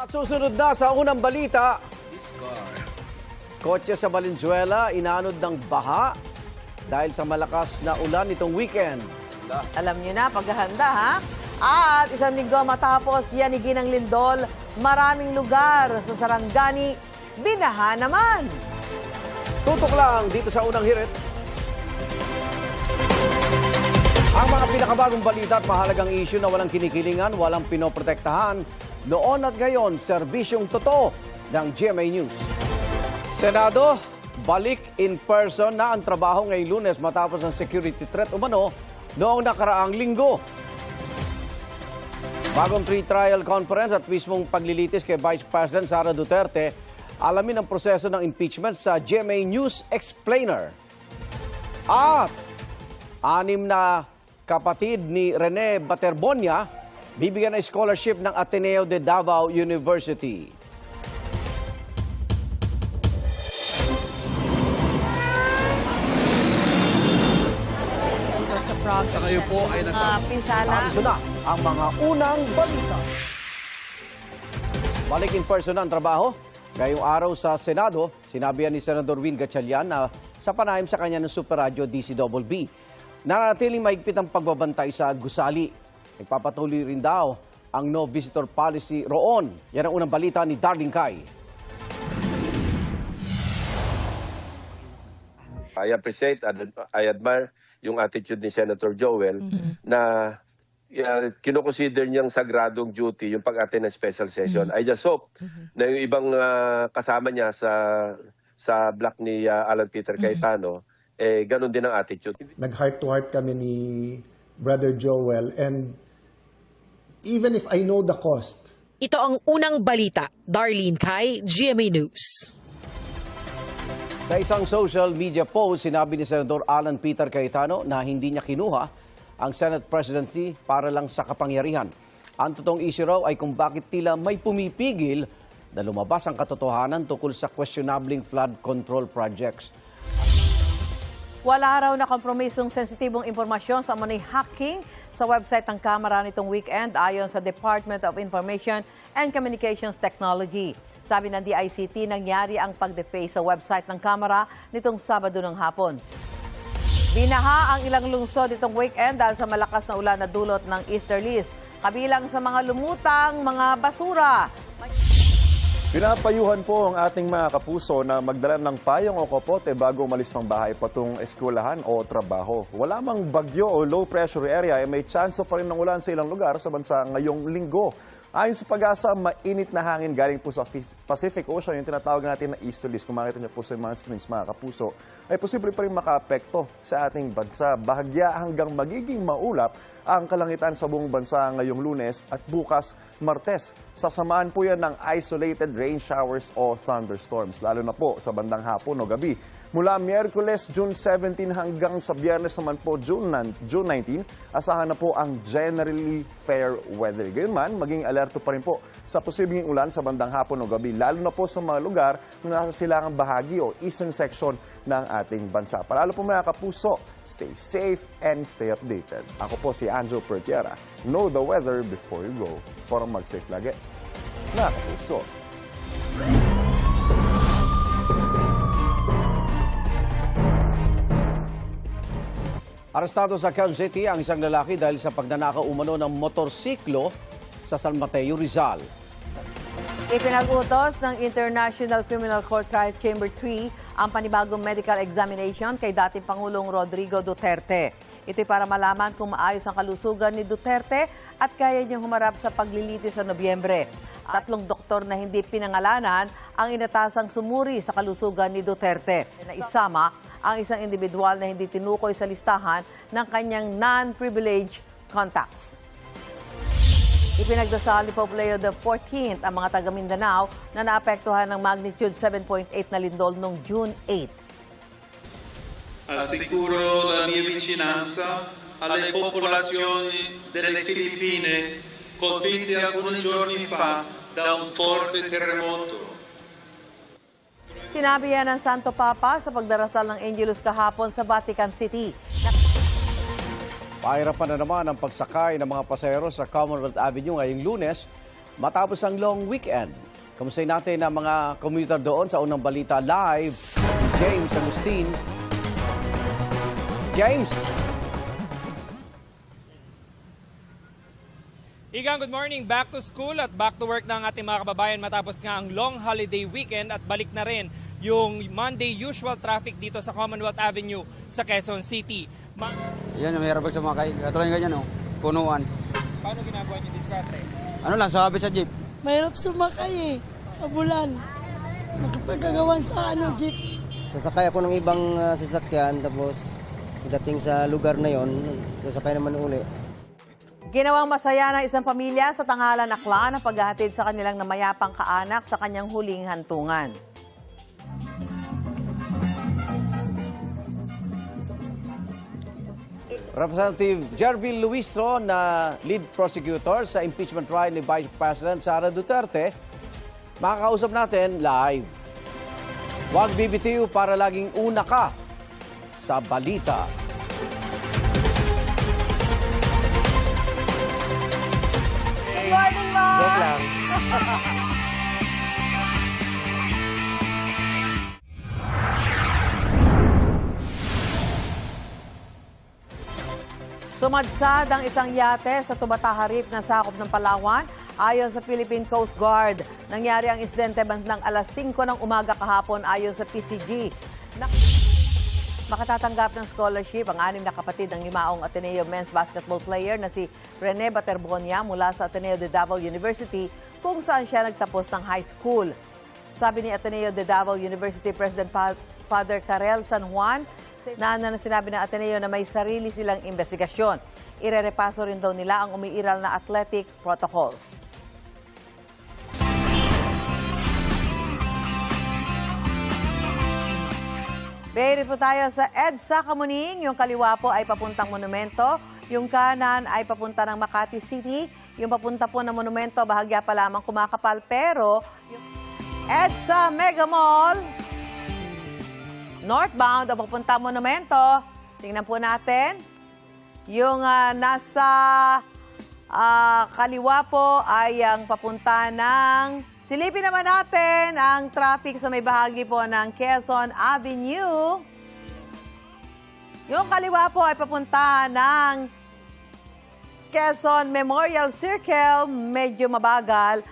At susunod na sa unang balita, kotse sa Valenzuela inanod ng baha dahil sa malakas na ulan itong weekend. Alam niyo na, paghahanda ha? At isang linggo matapos yanigin ng lindol, maraming lugar sa Sarangani, binaha naman. Tutok lang dito sa unang hirit. Ang mga pinakabagong balita at mahalagang issue na walang kinikilingan, walang pinoprotektahan, noon at ngayon, serbisyong totoo ng GMA News. Senado, balik in person na ang trabaho ngayong Lunes matapos ang security threat umano noong nakaraang linggo. Bagong pre-trial conference at mismong paglilitis kay Vice President Sara Duterte, alamin ang proseso ng impeachment sa GMA News Explainer. At 6 na kapatid ni Rene Baterbonia, bibigyan ng scholarship ng Ateneo de Davao University. Sa process kayo po ay pinsala. Ito na ang mga unang balita. Balik in person ang trabaho. Ngayong araw sa Senado, sinabi ni Senador Win Gatchalian na sa panayam sa kanya ng Super Radio DCBB, nananatiling mahigpit ang pagbabantay sa gusali. Nagpapatuloy rin daw ang no visitor policy roon. Yan ang unang balita ni Darling Kai. I appreciate, I admire yung attitude ni Senator Joel na kinoconsider niyang sagradong duty yung pag-attend ng special session. I just hope na yung ibang kasama niya sa block ni Alan Peter Cayetano, ganun din ang attitude. Nag-heart-to-heart kami ni Brother Joel, and even if I know the cost. Ito ang unang balita. Darlene Kai, GMA News. Sa isang social media post, sinabi ni Senador Alan Peter Cayetano na hindi niya kinuha ang Senate presidency para lang sa kapangyarihan. Ang totoong issue raw ay kung bakit tila may pumipigil na lumabas ang katotohanan tungkol sa questionabling flood control projects. Wala raw na kompromisong sensitibong impormasyon sa umano'y hacking sa website ng Kamara nitong weekend ayon sa Department of Information and Communications Technology. Sabi ng DICT, nangyari ang pag-deface sa website ng Kamara nitong Sabado ng hapon. Binaha ang ilang lungsod itong weekend dahil sa malakas na ulan na dulot ng easterlies, kabilang sa mga lumutang mga basura. Pinapayuhan po ang ating mga kapuso na magdala ng payong o kapote bago umalis ng bahay patungong eskwelahan o trabaho. Wala mang bagyo o low pressure area ay may tsansa pa rin ng ulan sa ilang lugar sa bansa ngayong linggo. Ayon sa Pag-asa, mainit na hangin galing po sa Pacific Ocean, yung tinatawag natin na easterlies. Kung makita niyo po sa mga screens, mga kapuso, ay posible pa rin makaapekto sa ating bansa. Bahagya hanggang magiging maulap ang kalangitan sa buong bansa ngayong Lunes at bukas Martes. Sasamaan po yan ng isolated rain showers o thunderstorms, lalo na po sa bandang hapon o gabi. Mula Miyerkules, June 17 hanggang sa Biyernes naman po, June 19, asahan na po ang generally fair weather. Gayunman, maging alerto pa rin po sa posibleng ulan sa bandang hapon o gabi, lalo na po sa mga lugar na nasa silangang bahagi o eastern section ng ating bansa. Palalo po mga kapuso, stay safe and stay updated. Ako po si Angel Pertiera. Know the weather before you go. Para mag-safe lagi. Mga kapuso. Arestado sa Quezon City ang isang lalaki dahil sa pagnanakaw umano ng motorsiklo sa San Mateo, Rizal. Ipinag-utos ng International Criminal Court Trial Chamber 3 ang panibagong medical examination kay dating Pangulong Rodrigo Duterte. Ito'y para malaman kung maayos ang kalusugan ni Duterte at kaya niyang humarap sa paglilitis sa Nobyembre. 3 doktor na hindi pinangalanan ang inatasang sumuri sa kalusugan ni Duterte. Na isama ang isang individual na hindi tinukoy sa listahan ng kanyang non-privileged contacts. Ipinagdasal ni Pope Leo XIV ang mga taga Mindanao na naapektuhan ng magnitude 7.8 na lindol noong June 8. Assicuro la mia vicinanza alle popolazioni delle Filippine colpite alcuni giorni fa da un forte terremoto. Sinabi yan ng Santo Papa sa pagdarasal ng Angelus kahapon sa Vatican City. Pahirapan na naman ang pagsakay ng mga pasahero sa Commonwealth Avenue ngayong Lunes matapos ang long weekend. Kamustahin natin ang mga commuter doon sa unang balita live. James Agustin. James. Igang, good morning. Back to school at back to work na ang ating mga kababayan matapos nga ang long holiday weekend at balik na rin yung Monday usual traffic dito sa Commonwealth Avenue sa Quezon City. Yan, mahirap sa mga kay. Katulad ganyan, punuan. Paano ginagawa niyo diskarte? Ano lang, sabit sa jeep. Mahirap sumakay Abulan. Makapagkagawan sa jeep. Sasakay ako ng ibang sasakyan, tapos dating sa lugar na yon, sasakay naman uli. Ginawang masaya ng isang pamilya sa Tangalan, Aklan ang paghahatid sa kanilang namayapang kaanak sa kanyang huling hantungan. Representative Jervil Luistro na lead prosecutor sa impeachment trial ni Vice President Sara Duterte, makakausap natin live. Huwag bibitiw para laging una ka sa balita. Good morning, Mom! Joke lang. Sumadsad ang isang yate sa Tubataharip na sakop ng Palawan. Ayon sa Philippine Coast Guard, nangyari ang insidente bandang alas 5 ng umaga kahapon ayon sa PCG. Makatatanggap ng scholarship ang 6 na kapatid ng limaong Ateneo men's basketball player na si Rene Baterbonia mula sa Ateneo de Davao University kung saan siya nagtapos ng high school. Sabi ni Ateneo de Davao University President Father Karel San Juan, na sinabi ng Ateneo na may sarili silang investigasyon. Irerepaso rin daw nila ang umiiral na athletic protocols. Beri po tayo sa EDSA Kamuning. Yung kaliwa po ay papuntang monumento. Yung kanan ay papunta ng Makati City. Yung papunta po ng monumento, bahagya pa lamang kumakapal. Pero yung EDSA Mega Mall, northbound o papunta monumento. Tingnan po natin. Yung nasa kaliwa po ay ang papunta ng... Silipin naman natin ang traffic sa may bahagi po ng Quezon Avenue. Yung kaliwa po ay papunta ng Quezon Memorial Circle. Medyo mabagal.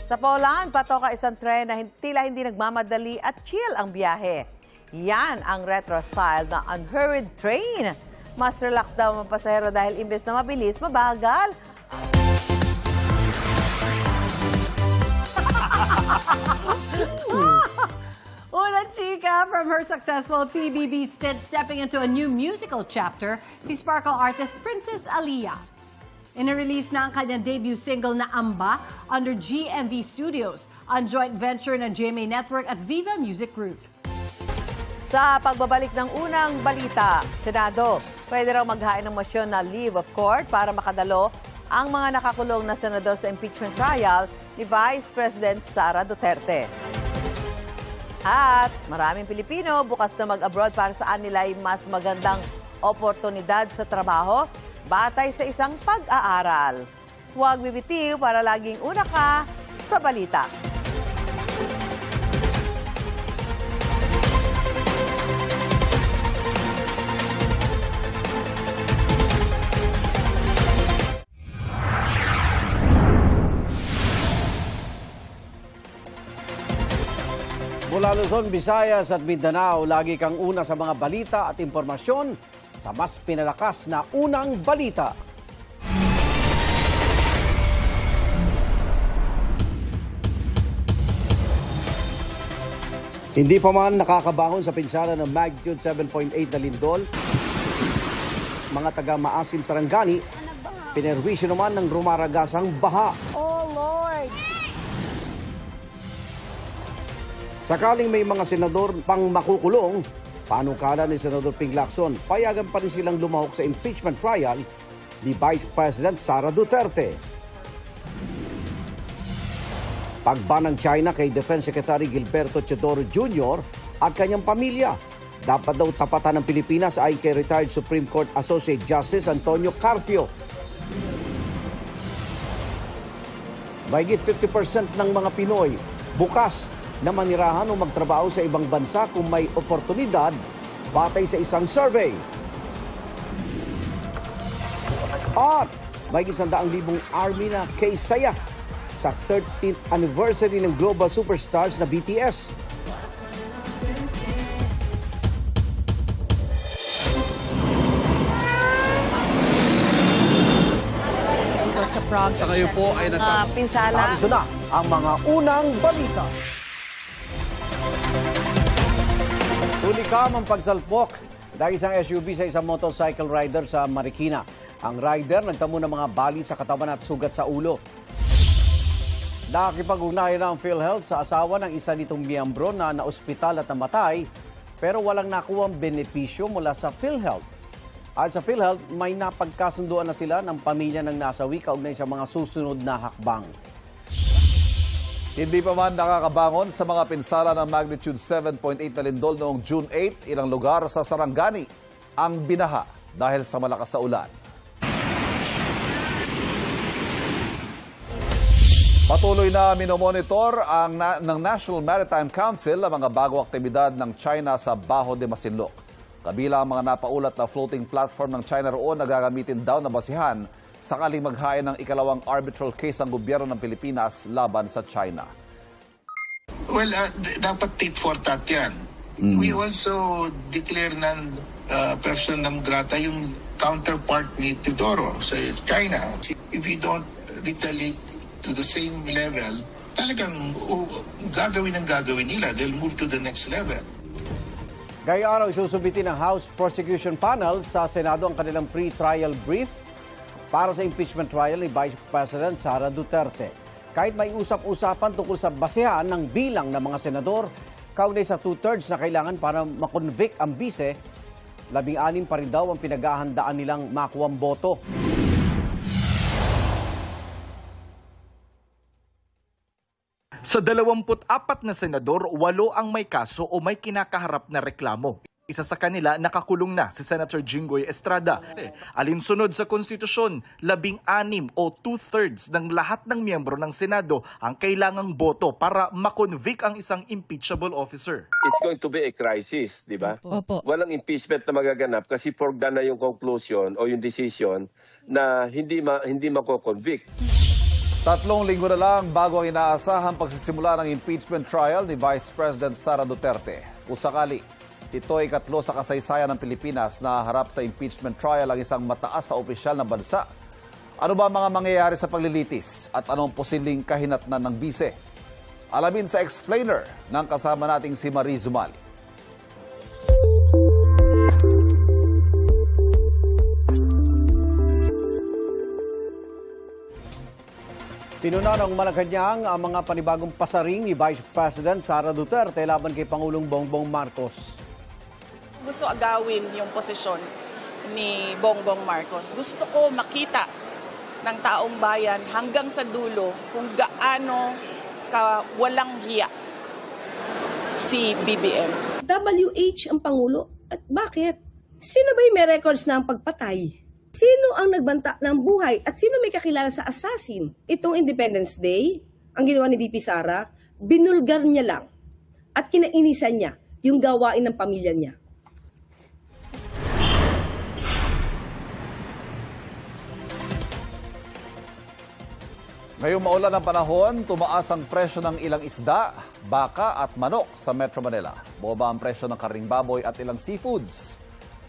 Sa Paulan, patoka isang tren na tila hindi nagmamadali at chill ang biyahe. Yan ang retro style na unhurried train. Mas relax daw ang pasahero dahil imbes na mabilis, mabagal. Una chika from her successful PBB stint stepping into a new musical chapter, si Sparkle artist Princess Aliyah. In-release na ang kanyang debut single na Amba under GMV Studios, ang joint venture ng GMA Network at Viva Music Group. Sa pagbabalik ng unang balita, Senado, pwede raw maghain ng motion na leave of court para makadalo ang mga nakakulong na senador sa impeachment trial ni Vice President Sara Duterte. At maraming Pilipino bukas na mag-abroad para saan nila ay mas magandang oportunidad sa trabaho batay sa isang pag-aaral. Huwag bibitiw para laging una ka sa balita. Mula Luzon, Visayas at Mindanao, lagi kang una sa mga balita at impormasyon sa mas pinalakas na unang balita. Hindi pa man nakakabangon sa pinsala ng magnitude 7.8 na lindol, mga taga-Maasim Sarangani, pinerwisyo naman ng rumaragasang baha. Oh, Lord! Sakaling may mga senador pang makukulong, panukala ni Senador Ping Lacson, payagan pa rin silang lumahok sa impeachment trial ni Vice President Sara Duterte. Pagban ng China kay Defense Secretary Gilberto Teodoro Jr. at kanyang pamilya Dapat daw tapatan ng Pilipinas ay kay retired Supreme Court Associate Justice Antonio Carpio. Mahigit 50% ng mga Pinoy bukas na manirahan o magtrabaho sa ibang bansa kung may oportunidad batay sa isang survey. At mahigit 100,000 Army na kay saya sa 13th anniversary ng Global Superstars na BTS. Sa progress. Sa kayo po ay pinsala. Narito na ang mga unang balita. Tulikam ang pagsalpok dahil isang SUV sa isang motorcycle rider sa Marikina. Ang rider nagtamo ng mga bali sa katawan at sugat sa ulo. Nakikipag-ugnayan na ang PhilHealth sa asawa ng isa nitong miyembro na naospital at namatay pero walang nakuwang benepisyo mula sa PhilHealth. At sa PhilHealth, may napagkasunduan na sila ng pamilya ng nasawi kaugnay sa mga susunod na hakbang. Hindi pa man nakakabangon sa mga pinsala ng magnitude 7.8 na lindol noong June 8, ilang lugar sa Sarangani ang binaha dahil sa malakas na ulan. Patuloy na minomonitor ng National Maritime Council ang mga bagong aktibidad ng China sa Baho de Masinloc. Kabila ang mga napaulat na floating platform ng China roon na gagamitin daw na basihan sakaling maghain ng ikalawang arbitral case ang gobyerno ng Pilipinas laban sa China. Well, dapat tit for tat yan. We also declare person non grata yung counterpart ni Teodoro sa China. If we don't retaliate to the same level, talagang gagawin nila. They'll move to the next level. Gayong araw, isusubitin ng House Prosecution Panel sa Senado ang kanilang pre-trial brief para sa impeachment trial ni Vice President Sara Duterte. Kahit may usap-usapan tungkol sa basehan ng bilang ng mga senador, kaugnay sa 2/3 na kailangan para makonvict ang bise, 16 pa rin daw ang pinaghahandaan nilang makuwang boto. Sa 24 na senador, 8 ang may kaso o may kinakaharap na reklamo. Isa sa kanila nakakulong na si Senator Jinggoy Estrada. Alinsunod sa konstitusyon, 16 o 2/3 ng lahat ng miyembro ng Senado ang kailangang boto para makonvict ang isang impeachable officer. It's going to be a crisis, di ba? Opo. Walang impeachment na magaganap kasi foregone na yung conclusion o yung decision na hindi mako-convict. 3 linggo na lang bago ang inaasahang pagsisimula ng impeachment trial ni Vice President Sara Duterte. Kung sakali, ito'y 3 sa kasaysayan ng Pilipinas na harap sa impeachment trial ang isang mataas na opisyal ng bansa. Ano ba mga mangyayari sa paglilitis at anong posibleng kahinatnan ng bise? Alamin sa explainer ng kasama nating si Marie Zumali. Tinuna ng Malacanang ang mga panibagong pasaring ni Vice President Sara Duterte laban kay Pangulong Bongbong Marcos. Gusto agawin yung posisyon ni Bongbong Marcos. Gusto ko makita ng taong bayan hanggang sa dulo kung gaano walang hiya si BBM. WH ang Pangulo. At bakit? Sino ba'y may records ng pagpatay? Sino ang nagbanta ng buhay at sino may kakilala sa assassin? Itong Independence Day, ang ginawa ni VP Sara, binulgar niya lang at kinainisan niya yung gawain ng pamilya niya. Ngayong maulan ang panahon, tumaas ang presyo ng ilang isda, baka at manok sa Metro Manila. Bumaba ang presyo ng karning baboy at ilang seafoods.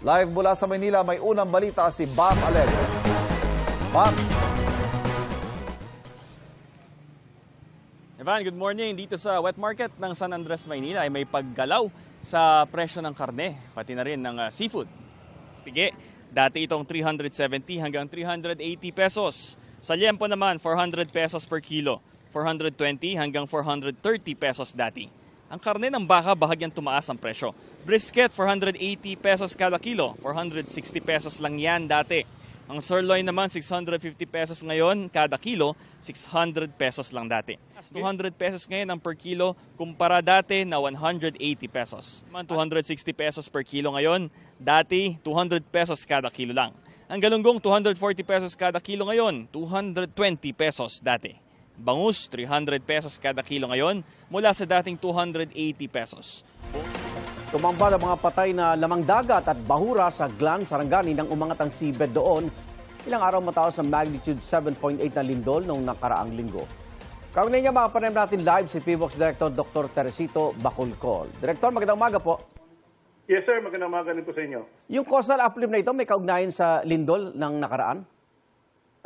Live mula sa Maynila, may unang balita si Bam Alegre. Bam! Evan, good morning. Dito sa wet market ng San Andres, Maynila ay may paggalaw sa presyo ng karne, pati na rin ng seafood. Pigi, dati itong 370 hanggang 380 pesos. Sa liempo naman, 400 pesos per kilo. 420 hanggang 430 pesos dati. Ang karne ng baka bahagyang tumaas ang presyo. Brisket, 480 pesos kada kilo. 460 pesos lang yan dati. Ang sirloin naman, 650 pesos ngayon kada kilo, 600 pesos lang dati. 200 pesos ngayon ang per kilo, kumpara dati na 180 pesos. 260 pesos per kilo ngayon, dati 200 pesos kada kilo lang. Ang galunggong, 240 pesos kada kilo ngayon, 220 pesos dati. Bangus, 300 pesos kada kilo ngayon, mula sa dating 280 pesos. Tumamba ang mga patay na lamang dagat at bahura sa Glan, Sarangani nang umangat ang seabed doon. Ilang araw matapos sa magnitude 7.8 na lindol noong nakaraang linggo. Kaugnay niya makapanem natin live si PBOX Director Dr. Teresito Bacolcol. Director, magandang umaga po. Yes sir, magandang umaga din po sa inyo. Yung coastal uplift na ito may kaugnayan sa lindol ng nakaraan?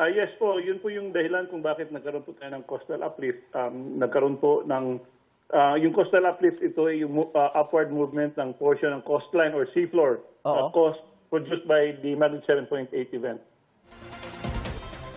Yes po, yun po yung dahilan kung bakit nagkaroon po tayo ng coastal uplift. Nagkaroon po ng yung coastal uplift, ito ay yung upward movement ng portion ng coastline or seafloor produced by the magnitude 7.8 event.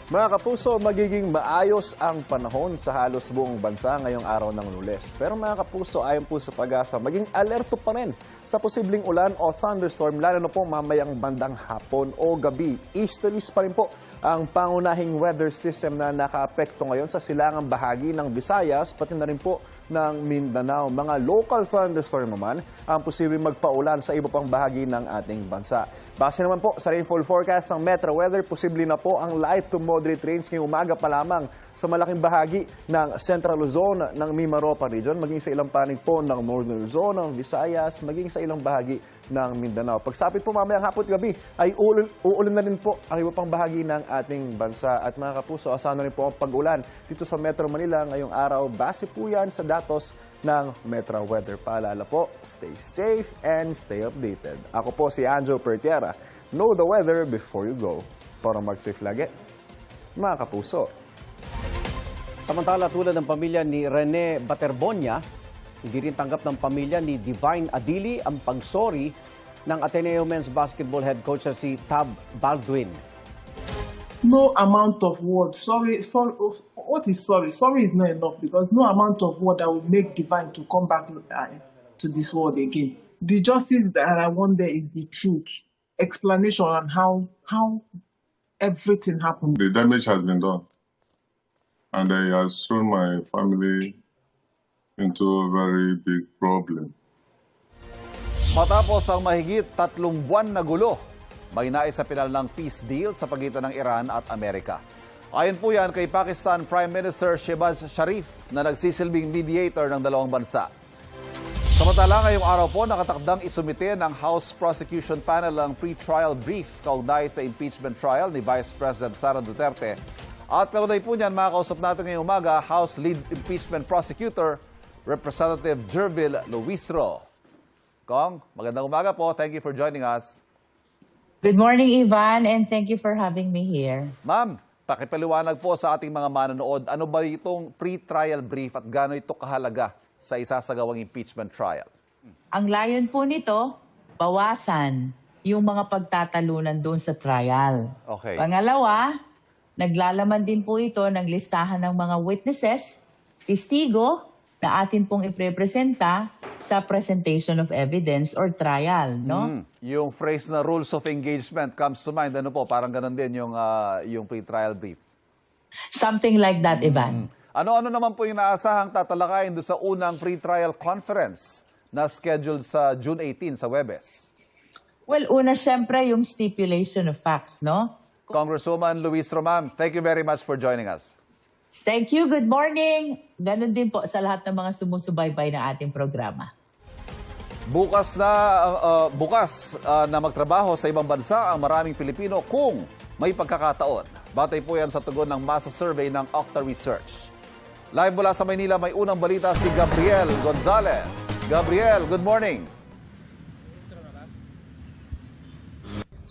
Mga kapuso, magiging maayos ang panahon sa halos buong bansa ngayong araw ng Lunes. Pero mga kapuso, ayon po sa Pag-asa, maging alerto pa rin sa posibleng ulan o thunderstorm, lalo na po mamayang bandang hapon o gabi. Easterlies pa rin po ang pangunahing weather system na nakaapekto ngayon sa silangang bahagi ng Visayas, pati na rin po ng Mindanao. Mga local thunderstorm naman ang posibleng magpaulan sa iba pang bahagi ng ating bansa. Base naman po sa rainfall forecast ng Metro Weather, posible na po ang light to moderate rains ngayong umaga pa lamang sa malaking bahagi ng Central Luzon ng Mimaropa region, maging sa ilang panig po ng Northern Luzon, ng Visayas, maging sa ilang bahagi ng Mindanao. Pagsapit po mamayang hapon at gabi ay uulan na rin po ang iba pang bahagi ng ating bansa. At mga kapuso, asahan na rin po ang pag-ulan dito sa Metro Manila ngayong araw. Base po yan sa datos ng Metro Weather. Paalala po, stay safe and stay updated. Ako po si Anjo Pertiera. Know the weather before you go. Para mag-safe lagi, mga kapuso. Samantala, tulad ng pamilya ni Rene Baterbonia, hindi rin tanggap ng pamilya ni Divine Adili ang pagsori ng Ateneo Men's Basketball head coach na si Tab Baldwin. No amount of word, sorry, what is sorry? Sorry is not enough because no amount of word that will make Divine to come back to this world again. The justice that I want there is the truth, explanation on how everything happened. The damage has been done, and I has thrown my family into a very big problem. Matapos ang mahigit 3 buwan na gulo, may naisapinal ng peace deal sa pagitan ng Iran at Amerika. Ayon po yan kay Pakistan Prime Minister Shehbaz Sharif na nagsisilbing mediator ng dalawang bansa. Samantala, ngayong araw po nakatakdang isumite ng House Prosecution Panel ang pre-trial brief kaugnay sa impeachment trial ni Vice President Sara Duterte. At kaugnay po niyan, makakausap natin ngayong umaga, House Lead Impeachment Prosecutor Representative Jervil Luistro. Kong, magandang umaga po. Thank you for joining us. Good morning, Ivan, and thank you for having me here. Ma'am, pakipaliwanag po sa ating mga manonood, ano ba itong pre-trial brief at gaano ito kahalaga sa isasagawang impeachment trial? Ang layon po nito, bawasan yung mga pagtatalunan doon sa trial. Okay. Pangalawa, naglalaman din po ito ng listahan ng mga witnesses, testigo, na atin pong iprepresenta sa presentation of evidence or trial, no? Yung phrase na rules of engagement comes to mind, ano po, parang ganun din yung pre-trial brief. Something like that, Ivan. Ano-ano naman po yung naasahang tatalakayin doon sa unang pre-trial conference na scheduled sa June 18 sa Webes? Well, una siyempre yung stipulation of facts, no? Congresswoman Luistro, ma'am, thank you very much for joining us. Thank you. Good morning. Ganun din po sa lahat ng mga sumusubaybay na ating programa. Bukas na magtrabaho sa ibang bansa ang maraming Pilipino kung may pagkakataon. Batay po yan sa tugon ng masa survey ng Octa Research. Live mula sa Maynila, may unang balita si Gabriel Gonzalez. Gabriel, good morning.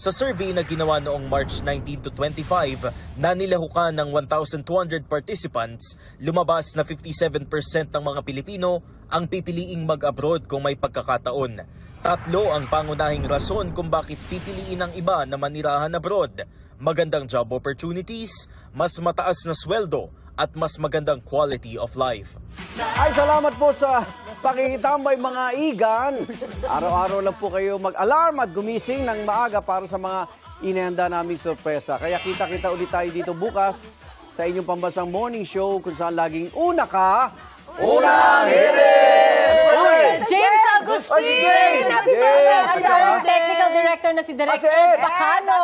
Sa survey na ginawa noong March 19 to 25 na nilahukan ng 1,200 participants, lumabas na 57% ng mga Pilipino ang pipiliing mag-abroad kung may pagkakataon. 3 ang pangunahing rason kung bakit pipiliin ng iba na manirahan abroad. Magandang job opportunities, mas mataas na sweldo, at mas magandang quality of life. Ay, salamat po sa pakikitambay mga igan. Araw-araw lang po kayo mag-alarm at gumising ng maaga para sa mga inihanda naming sorpresa. Kaya kita-kita ulit tayo dito bukas sa inyong pambansang morning show kung saan laging una ka, unang hirit! James Agustin! Happy birthday! Technical director na si Direk Ed Bacano.